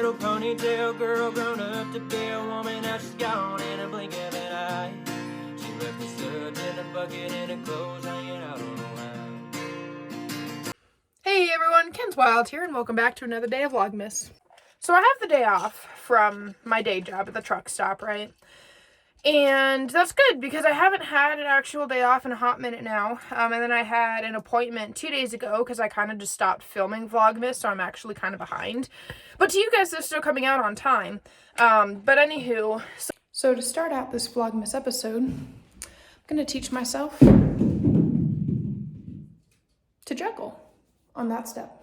little ponytail girl, grown up to be a woman. Now she's gone in a blink of an eye. She left the suds in a bucket and her clothes hanging out on the line. Hey everyone, Ken's Wild here, and welcome back to another day of Vlogmas. So I have the day off from my day job at the truck stop, right? And that's good because I haven't had an actual day off in a hot minute now. And then I had an appointment 2 days ago because I kind of just stopped filming Vlogmas, so I'm actually kind of behind. But to you guys, they're still coming out on time. But anywho, so to start out this Vlogmas episode, I'm going to teach myself to juggle on that step.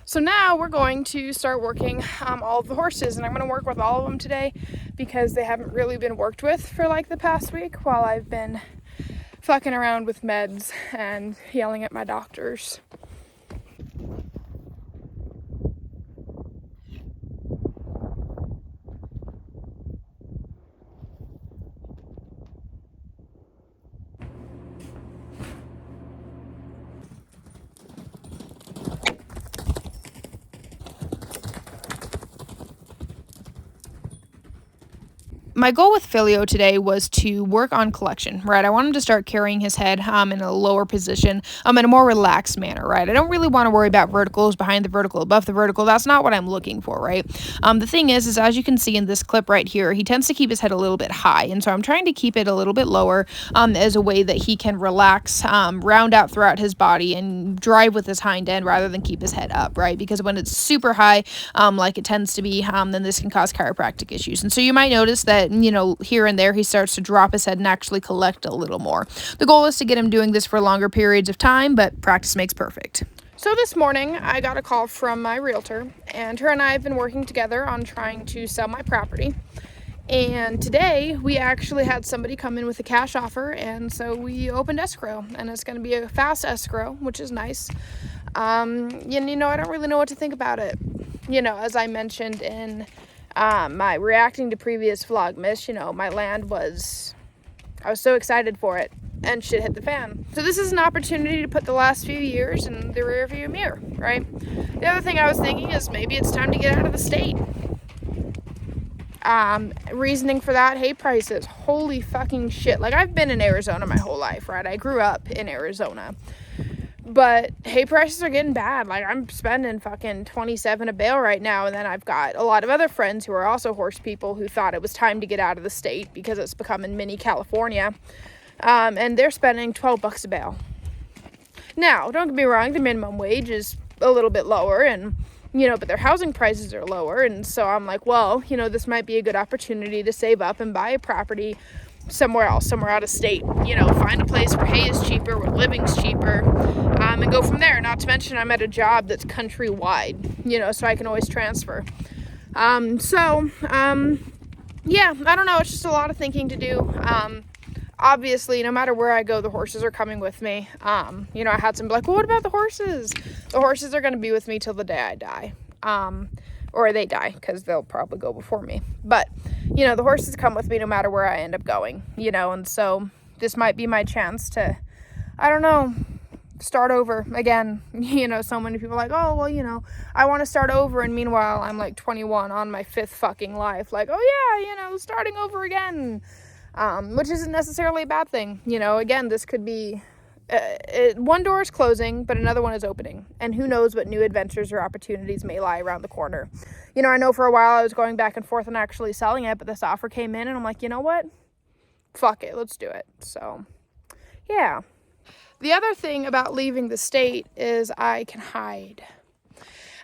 So now we're going to start working all of the horses, and I'm going to work with all of them today because they haven't really been worked with for like the past week while I've been fucking around with meds and yelling at my doctors. My goal with Filio today was to work on collection, right? I want him to start carrying his head in a lower position, in a more relaxed manner, right? I don't really want to worry about verticals, behind the vertical, above the vertical. That's not what I'm looking for, right? The thing is as you can see in this clip right here, he tends to keep his head a little bit high, and so I'm trying to keep it a little bit lower as a way that he can relax, round out throughout his body and drive with his hind end rather than keep his head up, right? Because when it's super high, like it tends to be, then this can cause chiropractic issues. And so you might notice that, you know, here and there he starts to drop his head and actually collect a little more. The goal is to get him doing this for longer periods of time, but practice makes perfect. So this morning I got a call from my realtor, and her and I have been working together on trying to sell my property. And today we actually had somebody come in with a cash offer, and so we opened escrow, and it's going to be a fast escrow, which is nice. You know, I don't really know what to think about it. You know, as I mentioned in my reacting to previous Vlogmas, you know, my land was, I was so excited for it, and shit hit the fan. So this is an opportunity to put the last few years in the rearview mirror, right? The other thing I was thinking is maybe it's time to get out of the state. Reasoning for that, hay prices, holy fucking shit. Like, I've been in Arizona my whole life, right? I grew up in Arizona. But hay prices are getting bad. Like, I'm spending fucking $27 a bale right now, and then I've got a lot of other friends who are also horse people who thought it was time to get out of the state because it's becoming mini California, and they're spending $12 a bale. Now, don't get me wrong, the minimum wage is a little bit lower, and you know, but their housing prices are lower, and so I'm like, well, you know, this might be a good opportunity to save up and buy a property somewhere else, somewhere out of state, you know, find a place where hay is cheaper, where living's cheaper, and go from there. Not to mention I'm at a job that's countrywide, you know, so I can always transfer. Yeah, I don't know, it's just a lot of thinking to do. Obviously, no matter where I go, the horses are coming with me. You know, I had some like, well, what about the horses? The horses are going to be with me till the day I die. Or they die, because they'll probably go before me. But, you know, the horses come with me no matter where I end up going, you know, and so this might be my chance to, I don't know, start over again. You know, so many people are like, oh, well, you know, I want to start over, and meanwhile, I'm like 21 on my 5th fucking life, like, oh yeah, you know, starting over again, which isn't necessarily a bad thing. You know, again, this could be, one door is closing, but another one is opening, and who knows what new adventures or opportunities may lie around the corner. You know, I know for a while I was going back and forth and actually selling it, but this offer came in, and I'm like, you know what? Fuck it, let's do it. So, yeah. The other thing about leaving the state is I can hide.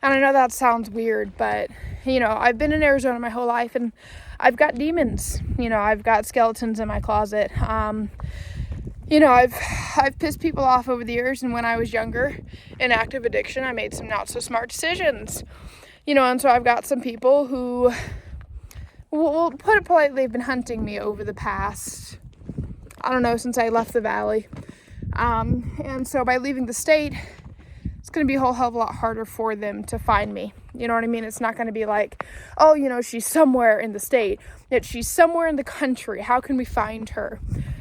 And I know that sounds weird, but, you know, I've been in Arizona my whole life, and I've got demons. You know, I've got skeletons in my closet. You know, I've pissed people off over the years, and when I was younger in active addiction, I made some not so smart decisions. You know, and so I've got some people who, will put it politely, have been hunting me over the past, I don't know, since I left the valley. And so by leaving the state, it's going to be a whole hell of a lot harder for them to find me. You know what I mean? It's not going to be like, oh, you know, she's somewhere in the state. She's somewhere in the country. How can we find her?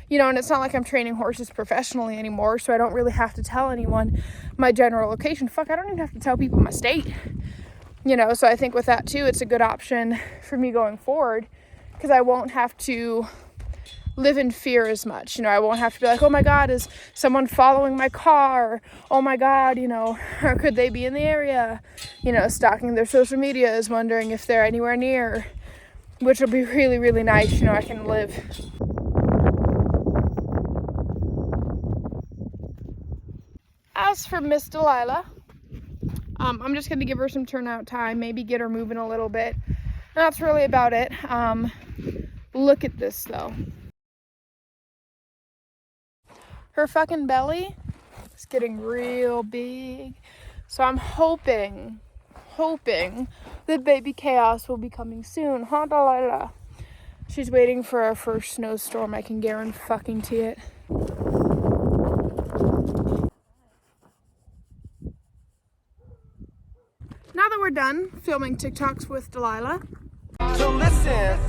You know, and it's not like I'm training horses professionally anymore, so I don't really have to tell anyone my general location. Fuck, I don't even have to tell people my state. You know, so I think with that too, it's a good option for me going forward, because I won't have to live in fear as much. You know, I won't have to be like, oh my God, is someone following my car? Oh my God, you know, or could they be in the area? You know, stalking their social medias, wondering if they're anywhere near, which will be really, really nice. You know, I can live. As for Miss Delilah, I'm just going to give her some turnout time, maybe get her moving a little bit. And that's really about it. Look at this, though. Her fucking belly is getting real big. So I'm hoping that baby Chaos will be coming soon. Huh, Delilah? She's waiting for our first snowstorm. I can guarantee it. Now that we're done filming TikToks with Delilah. So listen.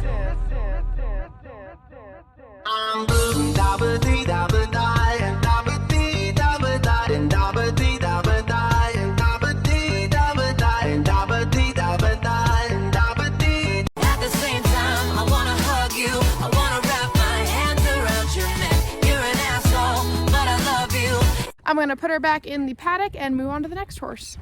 I'm going to put her back in the paddock and move on to the next horse.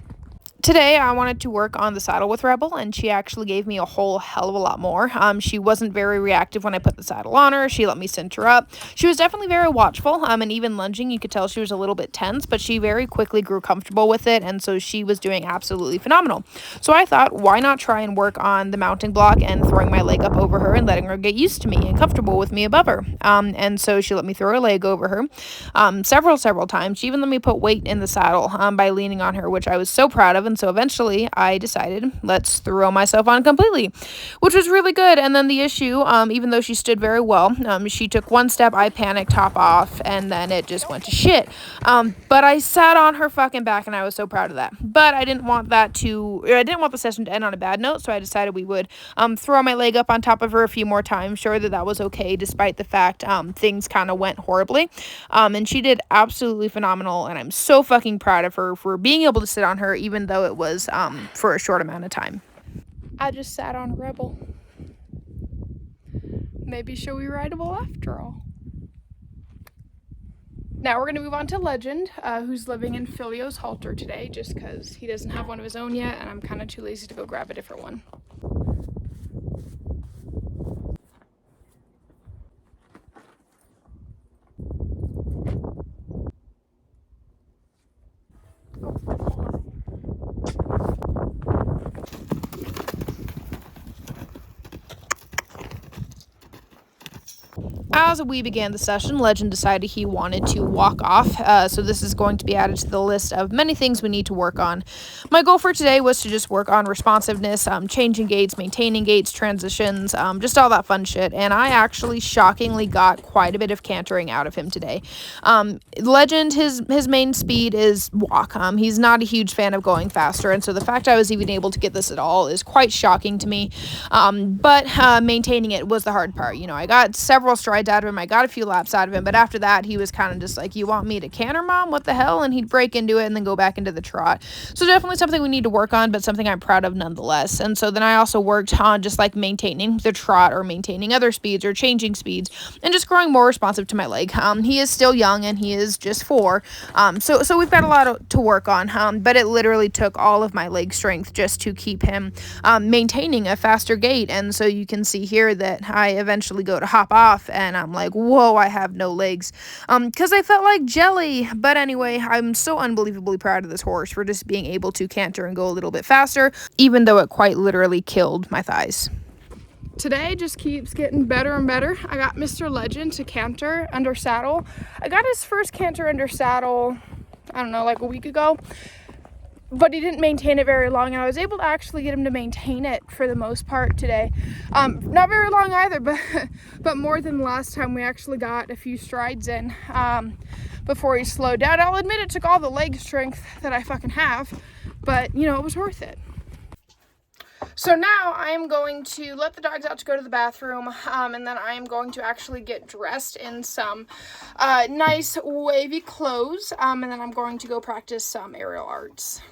Today, I wanted to work on the saddle with Rebel, and she actually gave me a whole hell of a lot more. She wasn't very reactive when I put the saddle on her. She let me cinch her up. She was definitely very watchful, and even lunging, you could tell she was a little bit tense, but she very quickly grew comfortable with it, and so she was doing absolutely phenomenal. So I thought, why not try and work on the mounting block and throwing my leg up over her and letting her get used to me and comfortable with me above her. And so she let me throw her leg over her several times. She even let me put weight in the saddle by leaning on her, which I was so proud of. And so eventually I decided, let's throw myself on completely, which was really good. And then the issue, even though she stood very well, she took one step, I panicked, hop off, and then it just went to shit. But I sat on her fucking back, and I was so proud of that. But I didn't want the session to end on a bad note, so I decided we would throw my leg up on top of her a few more times, sure that was okay, despite the fact things kind of went horribly. And she did absolutely phenomenal, and I'm so fucking proud of her for being able to sit on her, even though it was for a short amount of time. I just sat on Rebel. Maybe she'll be rideable after all. Now we're going to move on to Legend, who's living in Filio's halter today, just because he doesn't have one of his own yet, and I'm kind of too lazy to go grab a different one. As we began the session, Legend decided he wanted to walk off, so this is going to be added to the list of many things we need to work on. My goal for today was to just work on responsiveness, changing gaits, maintaining gaits, transitions, just all that fun shit, and I actually shockingly got quite a bit of cantering out of him today. Legend, his main speed is walk. He's not a huge fan of going faster, and so the fact I was even able to get this at all is quite shocking to me, but maintaining it was the hard part. You know, I got several strides out of him, I got a few laps out of him, but after that he was kind of just like, you want me to canter, Mom? What the hell? And he'd break into it and then go back into the trot. So definitely something we need to work on, but something I'm proud of nonetheless. And so then I also worked on just like maintaining the trot or maintaining other speeds or changing speeds and just growing more responsive to my leg. He is still young and he is just 4, so we've got a lot to work on, but it literally took all of my leg strength just to keep him maintaining a faster gait. And so you can see here that I eventually go to hop off and I'm like, whoa, I have no legs, because I felt like jelly. But anyway, I'm so unbelievably proud of this horse for just being able to canter and go a little bit faster, even though it quite literally killed my thighs. Today just keeps getting better and better. I got Mr. Legend to canter under saddle. I got his first canter under saddle, I don't know, like a week ago. but he didn't maintain it very long, and I was able to actually get him to maintain it for the most part today. Not very long either, but more than last time. We actually got a few strides in before he slowed down. I'll admit it took all the leg strength that I fucking have, but you know, it was worth it. So now I am going to let the dogs out to go to the bathroom, and then I am going to actually get dressed in some nice wavy clothes, and then I'm going to go practice some aerial arts.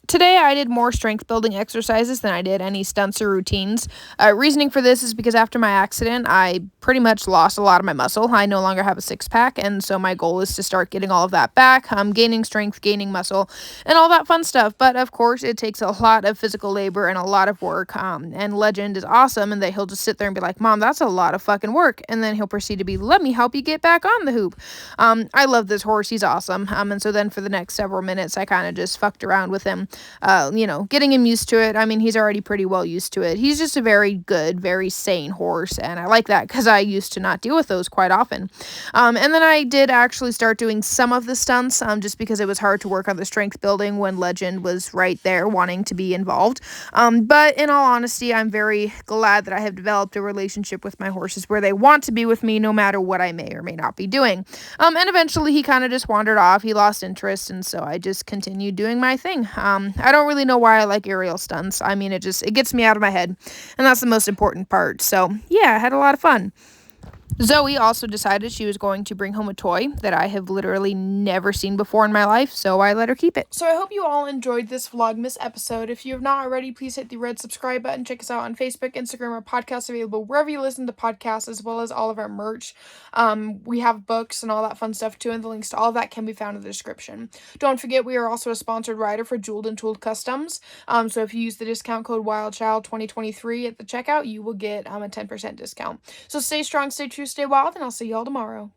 Today I did more strength building exercises than I did any stunts or routines. Reasoning for this is because after my accident, I pretty much lost a lot of my muscle. I no longer have a six-pack, and so my goal is to start getting all of that back, gaining strength, gaining muscle, and all that fun stuff. But of course, it takes a lot of physical labor and a lot of work, and Legend is awesome, and that he'll just sit there and be like, Mom, that's a lot of fucking work, and then he'll proceed to be, let me help you get back on the hoop. I love this horse. He's awesome. And so then for the next several minutes, I kind of just fucked around with him, getting him used to it. I mean, he's already pretty well used to it. He's just a very good, very sane horse, and I like that because I used to not deal with those quite often. And then I did actually start doing some of the stunts, just because it was hard to work on the strength building when Legend was right there wanting to be involved. But in all honesty, I'm very glad that I have developed a relationship with my horses where they want to be with me no matter what I may or may not be doing. And eventually he kind of just wandered off. He lost interest, and so I just continued doing my thing. I don't really know why I like aerial stunts. I mean, it gets me out of my head, and that's the most important part. So yeah, I had a lot of fun. Zoe also decided she was going to bring home a toy that I have literally never seen before in my life, so I let her keep it. So I hope you all enjoyed this Vlogmas episode. If you have not already, please hit the red subscribe button. Check us out on Facebook, Instagram, our podcasts available wherever you listen to podcasts, as well as all of our merch. We have books and all that fun stuff too, and the links to all of that can be found in the description. Don't forget, we are also a sponsored rider for Jeweled and Tooled Customs. So if you use the discount code WildChild2023 at the checkout, you will get a 10% discount. So stay strong, stay true, stay wild, and I'll see y'all tomorrow.